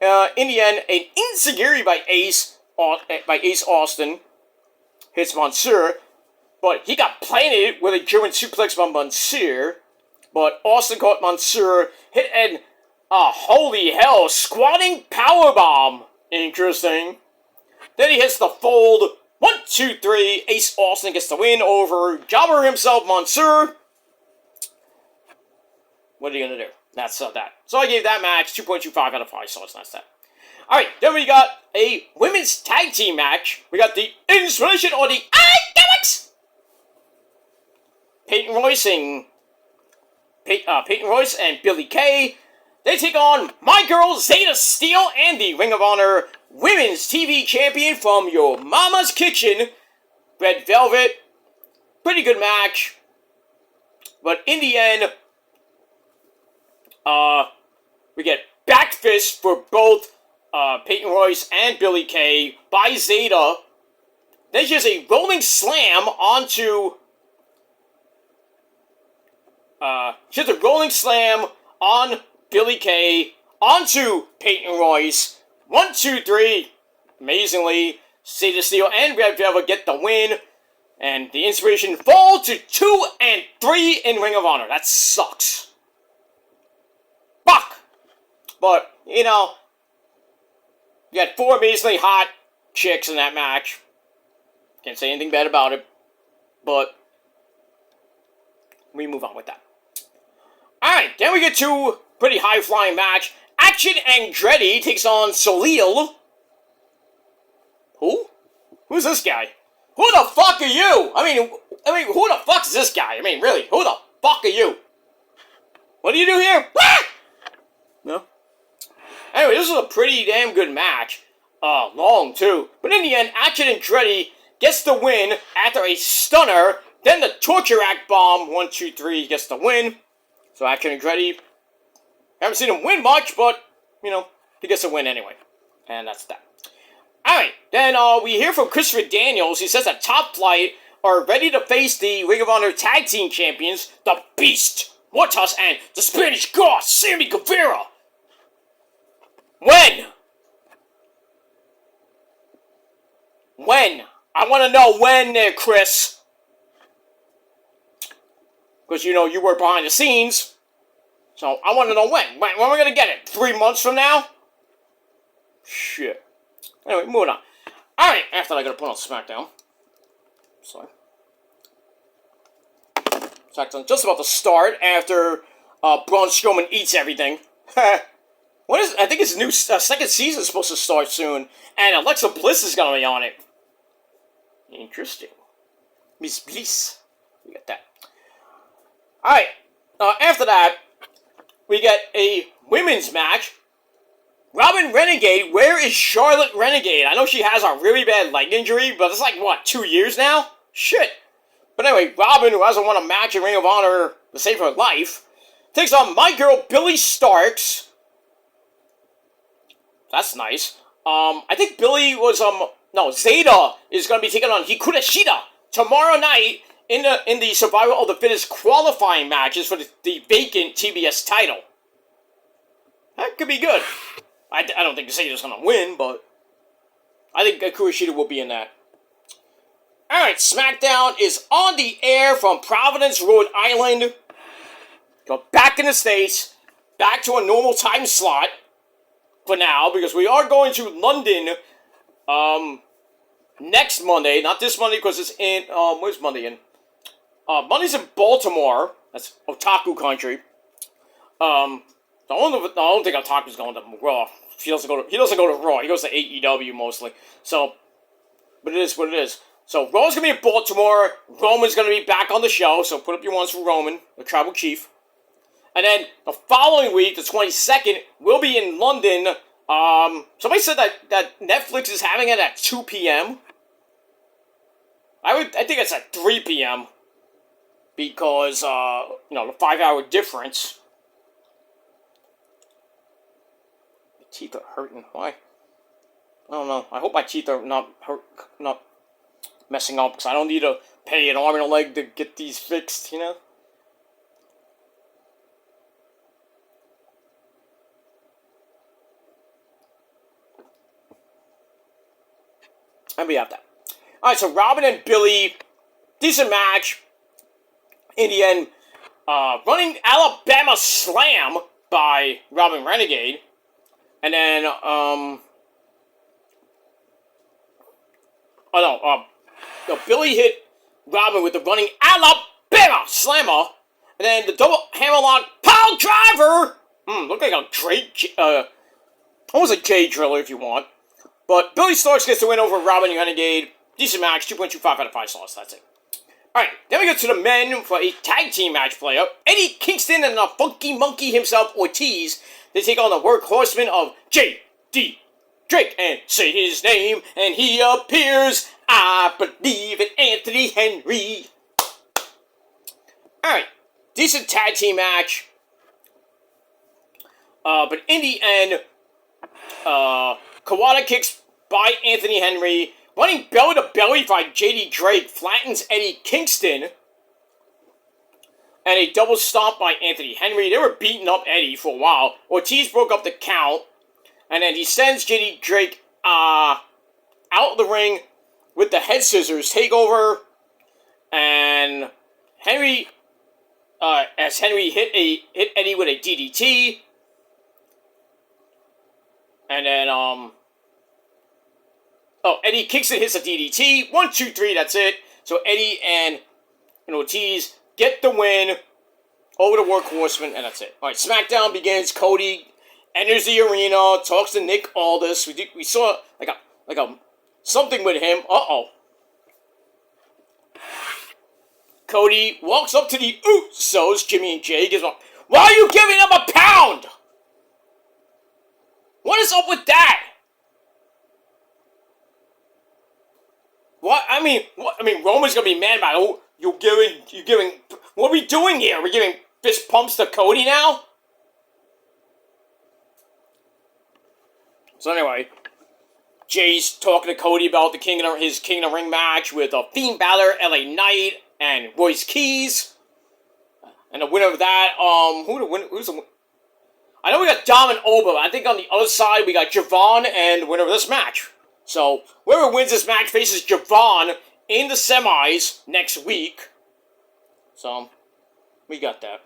In the end, an enziguri by Ace Austin hits Monsieur, but he got planted with a German suplex by Monsieur. But Austin caught Monsieur, hit an holy hell squatting powerbomb. Interesting. Then he hits the fold. 1, 2, 3. Ace Austin gets the win over jobber himself, Monsieur. What are you gonna do? That's that. So I gave that match 2.25 out of 5 stars. That's that. Alright, then we got a women's tag team match. We got the Inspiration or the Iconics! Peyton Royce and Billy Kay. They take on my girl Zeta Steele and the Ring of Honor Women's TV Champion from your mama's kitchen, Red Velvet, pretty good match. But in the end, we get back fist for both Peyton Royce and Billie Kay by Zeta. Then she has a rolling slam onto... she has a rolling slam on Billie Kay onto Peyton Royce. 1, 2, 3. Amazingly, Zeta Steel and Red Velvet get the win. And the Inspiration fall to 2 and 3 in Ring of Honor. That sucks. Fuck! But, you know, you had 4 amazingly hot chicks in that match. Can't say anything bad about it. But we move on with that. Alright, then we get to a pretty high-flying match. Action Andretti takes on Soleil. Who? Who's this guy? Who the fuck are you? I mean, who the fuck is this guy? I mean, really, who the fuck are you? What do you do here? Ah! No? Anyway, this was a pretty damn good match. Long, too. But in the end, Action Andretti gets the win after a stunner. Then the Torture Rack Bomb, 1, 2, 3, gets the win. So Action Andretti, haven't seen him win much, but, you know, he gets a win anyway. And that's that. Alright, then we hear from Christopher Daniels. He says that Top Flight are ready to face the Ring of Honor Tag Team Champions, the Beast, Mortas, and the Spanish God, Sammy Guevara. When? When? I want to know when there, Chris. Because, you know, you work behind the scenes. So, I want to know when. When are we going to get it? 3 months from now? Shit. Anyway, moving on. Alright, after that, I gotta put on SmackDown. Sorry. SmackDown just about to start after Braun Strowman eats everything. What is? I think his new second season is supposed to start soon, and Alexa Bliss is gonna be on it. Interesting. Miss Bliss. We got that. Alright, after that, we get a women's match. Robin Renegade, where is Charlotte Renegade? I know she has a really bad leg injury, but it's like, what, 2 years now? Shit. But anyway, Robin, who hasn't won a match in Ring of Honor to save her life, takes on my girl, Billie Starkz. That's nice. I think Billie was, Zeta is going to be taking on Hikaru Shida tomorrow night in the Survival of the Fittest qualifying matches for the vacant TBS title. That could be good. I don't think Zeta's going to win, but I think Hikaru Shida will be in that. Alright, SmackDown is on the air from Providence, Rhode Island. Go back in the States, back to a normal time slot for now, because we are going to London next Monday. Not this Monday, because it's in, where's Monday in? Monday's in Baltimore. That's Otaku country. I don't think Otaku's going to Raw. He doesn't go to Raw. He goes to AEW mostly. So, but it is what it is. So, Raw's going to be in Baltimore. Roman's going to be back on the show. So, put up your ones for Roman, the tribal chief. And then, the following week, the 22nd, we'll be in London. Somebody said that Netflix is having it at 2 p.m. I think it's at 3 p.m. Because, the 5-hour difference. My teeth are hurting. Why? I don't know. I hope my teeth are not messing up, because I don't need to pay an arm and a leg to get these fixed, you know? And we have that. Alright, so Robin and Billie, decent match. In the end, running Alabama Slam by Robin Renegade. And then, Billie hit Robin with the running Alabama Slammer. And then the double hammerlock power driver. Looked like a great, almost a J driller if you want. But Billie Starkz gets the win over Robin Renegade. Decent match, 2.25 out of 5 stars. That's it. Alright, then we go to the men for a tag team match play-up. Eddie Kingston and the funky monkey himself, Ortiz. They take on the workhorsemen of J.D. Drake and say his name, and he appears. I believe in Anthony Henry. Alright, decent tag team match. But in the end, Kawada kicks by Anthony Henry. Running belly to belly by JD Drake flattens Eddie Kingston. And a double stomp by Anthony Henry. They were beating up Eddie for a while. Ortiz broke up the count. And then he sends JD Drake out of the ring with the head scissors takeover. And Henry, as Henry hit Eddie with a DDT. And then, Eddie Kingston hits a DDT. 1, 2, 3, that's it. So Eddie and Ortiz get the win over the Workhorsemen, and that's it. Alright, SmackDown begins. Cody enters the arena, talks to Nick Aldis. We saw like a something with him. Cody walks up to the Usos, Jimmy and Jay, gives them, why are you giving them a pound? What is up with that? What? I mean, Roman's gonna be mad about it. You giving, what are we doing here? Are we giving fist pumps to Cody now? So anyway, Jay's talking to Cody about his King of the Ring match with Fiend Balor, LA Knight, and Royce Keys. And the winner of that, who's the winner? I know we got Dom and Oba. I think on the other side we got Javon and the winner of this match. So whoever wins this match faces Javon in the semis next week. So we got that.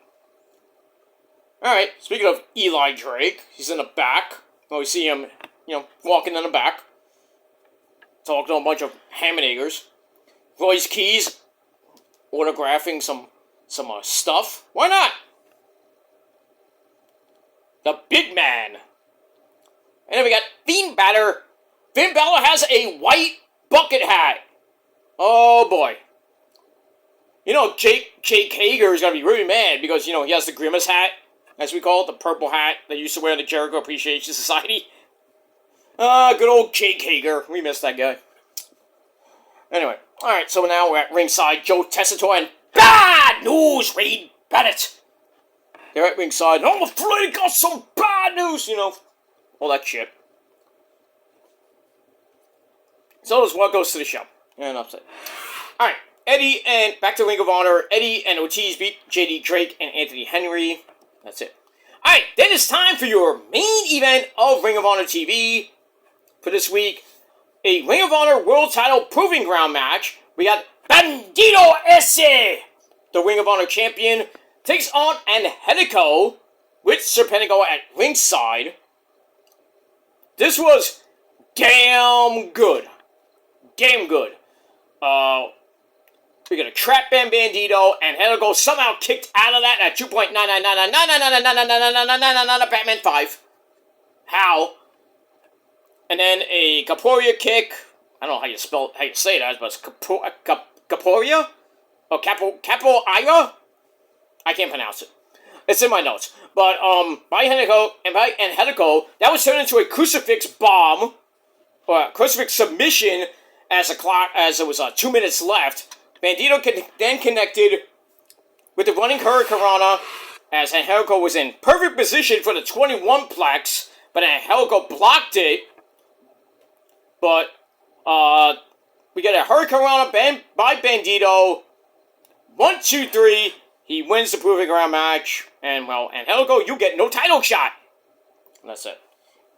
Alright, speaking of Eli Drake, he's in the back. We see him, walking in the back. Talking to a bunch of ham and eggers. Royce Keys autographing some stuff. Why not? The big man. And then we got Fiend Balor. Finn Balor has a white bucket hat. Oh boy. Jake Hager is going to be really mad because, he has the Grimace hat, as we call it, the purple hat they used to wear in the Jericho Appreciation Society. Good old Jake Hager. We miss that guy. Anyway, alright, so now we're at ringside. Joe Tessitore and Bad News Reed Bennett. They're at ringside. I'm afraid I got some bad news, all that shit. So that's what goes to the show. And upset. Alright, Eddie and back to Ring of Honor. Eddie and Ortiz beat JD Drake and Anthony Henry. That's it. Alright, then it's time for your main event of Ring of Honor TV for this week. A Ring of Honor World Title Proving Ground match. We got Bandito Esse, the Ring of Honor champion, takes on Angelico with Serpentico at ringside. This was damn good. Damn good. We got a trap band Bandito, and Angelico somehow kicked out of that at 2.9999999999999 Batman 5. How? And then a Capoeira kick. I don't know how you say that, but it's Capoeira? Or Capoeira? I can't pronounce it. It's in my notes. But, by Angelico, that was turned into a crucifix bomb, or a crucifix submission as it was 2 minutes left. Bandito then connected with the running Hurricanrana as Angelico was in perfect position for the 21 plex, but Angelico blocked it. But, we get a Hurricanrana by Bandito. 1, 2, 3. He wins the Proving Ground match. And, Angelico, you get no title shot. And that's it.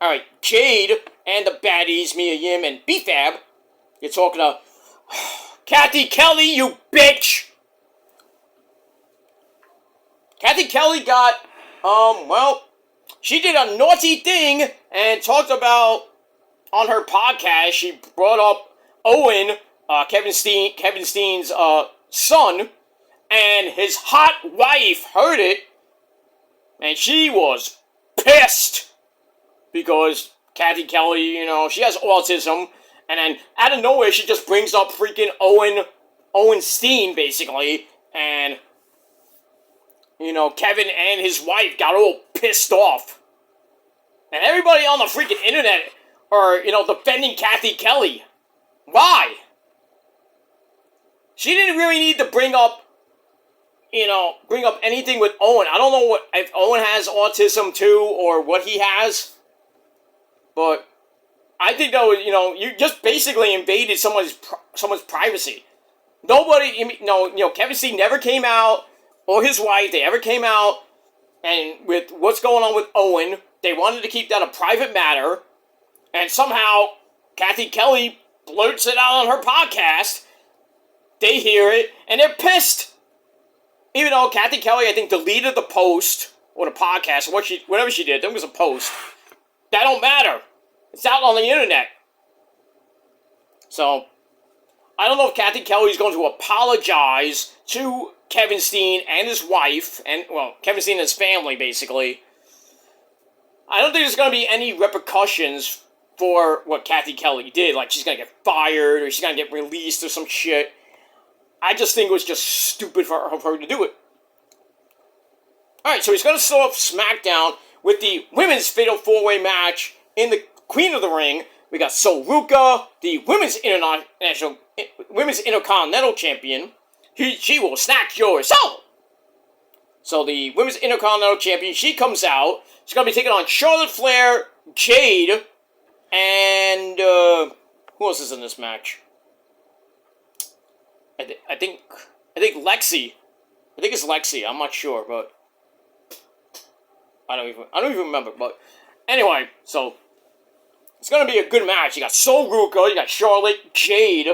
Alright, Jade and the baddies, Mia Yim and B-Fab. You're talking to Kathy Kelly, you bitch! Kathy Kelly got, she did a naughty thing and talked about, on her podcast, she brought up Owen, Kevin Steen's son, and his hot wife heard it, and she was pissed, because Kathy Kelly, she has autism, and then out of nowhere, she just brings up freaking Owen Steen, basically, and, Kevin and his wife got all pissed off. And everybody on the freaking internet are, defending Kathy Kelly. Why? She didn't really need to bring up, bring up anything with Owen. I don't know if Owen has autism too or what he has, but I think that was, you just basically invaded someone's privacy. Nobody, Kevin Steen never came out, or his wife, they ever came out, and with what's going on with Owen, they wanted to keep that a private matter, and somehow Kathy Kelly blurts it out on her podcast. They hear it, and they're pissed. Even though Kathy Kelly, I think, deleted the post, or the podcast, or whatever she did, there was a post. That don't matter. It's out on the internet. So, I don't know if Kathy Kelly's going to apologize to Kevin Steen and his wife, and, Kevin Steen and his family, basically. I don't think there's going to be any repercussions for what Kathy Kelly did. Like, she's going to get fired, or she's going to get released, or some shit. I just think it was just stupid for her to do it. Alright, so he's going to start off SmackDown with the women's Fatal 4-Way match in the Queen of the Ring. We got Sol Ruca, the women's Intercontinental Champion. She will snatch your soul. So the women's Intercontinental Champion, she comes out. She's going to be taking on Charlotte Flair, Jade, and who else is in this match? I think Lexi. I think it's Lexi. I'm not sure, but I don't even remember. But anyway, so it's gonna be a good match. You got Sol Ruca, you got Charlotte, Jade,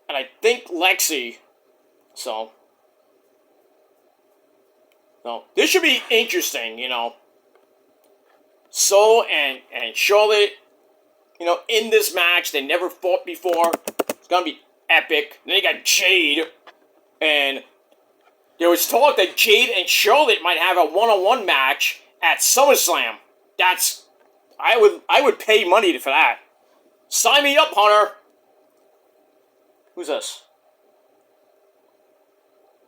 and I think Lexi. So this should be interesting. Sol and Charlotte, in this match, they never fought before. It's gonna be epic. Then you got Jade, and there was talk that Jade and Charlotte might have a one-on-one match at SummerSlam. I would pay money for that. Sign me up, Hunter. Who's this?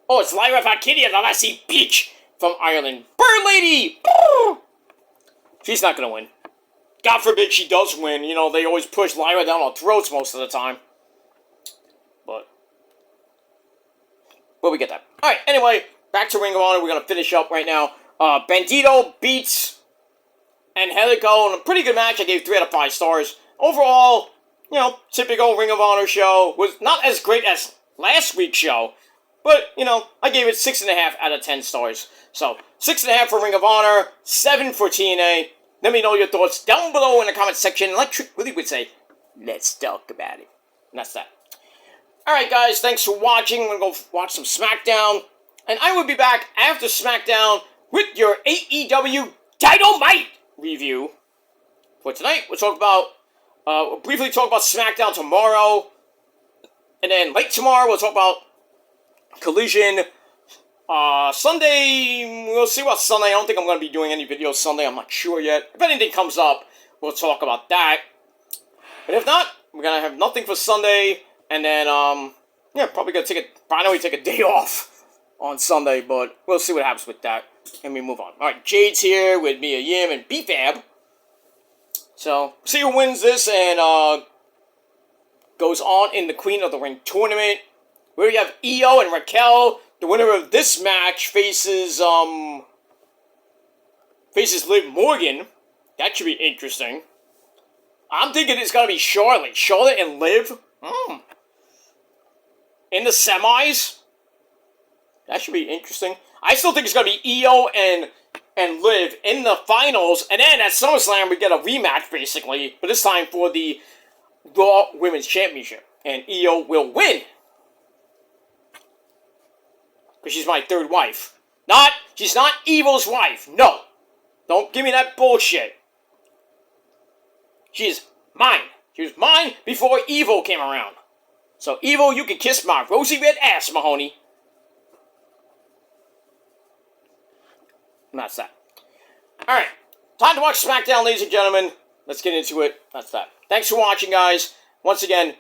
Oh, it's Lyra Valkyria, the lassie bitch from Ireland. Bird Lady! She's not gonna win. God forbid she does win. They always push Lyra down our throats most of the time. But we get that. Alright, anyway, back to Ring of Honor. We're going to finish up right now. Bandito beats Angelico in a pretty good match. I gave 3 out of 5 stars. Overall, typical Ring of Honor show. Was not as great as last week's show. But, I gave it 6.5 out of 10 stars. So, 6.5 for Ring of Honor, 7 for TNA. Let me know your thoughts down below in the comment section. Like Trick Willie would say, let's talk about it. And that's that. Alright guys, thanks for watching. I'm going to go watch some SmackDown. And I will be back after SmackDown with your AEW Dynamite review. For tonight, we'll briefly talk about SmackDown tomorrow. And then late tomorrow, we'll talk about Collision. Sunday, we'll see about Sunday. I don't think I'm going to be doing any videos Sunday. I'm not sure yet. If anything comes up, we'll talk about that. But if not, we're going to have nothing for Sunday. And then, probably gonna finally take a day off on Sunday, but we'll see what happens with that, and we move on. Alright, Jade's here with Mia Yim and B-Fab. So, see who wins this, and, goes on in the Queen of the Ring tournament, where we have Io and Raquel. The winner of this match faces Liv Morgan. That should be interesting. I'm thinking it's gonna be Charlotte and Liv. In the semis? That should be interesting. I still think it's going to be Io and Liv in the finals. And then at SummerSlam, we get a rematch, basically. But this time for the Raw Women's Championship. And Io will win. Because she's my third wife. She's not Evil's wife. No. Don't give me that bullshit. She's mine. She was mine before Evil came around. So, Evil, you can kiss my rosy red ass, Mahoney. And that's that. Alright. Time to watch SmackDown, ladies and gentlemen. Let's get into it. That's that. Thanks for watching, guys. Once again,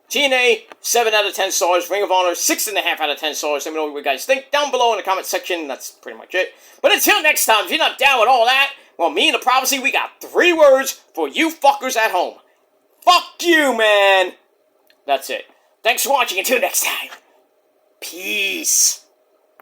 TNA, 7 out of 10 stars. Ring of Honor, 6.5 out of 10 stars. Let me know what you guys think down below in the comment section. That's pretty much it. But until next time, if you're not down with all that, well, me and the Prophecy, we got 3 words for you fuckers at home. Fuck you, man. That's it. Thanks for watching. Until next time. Peace.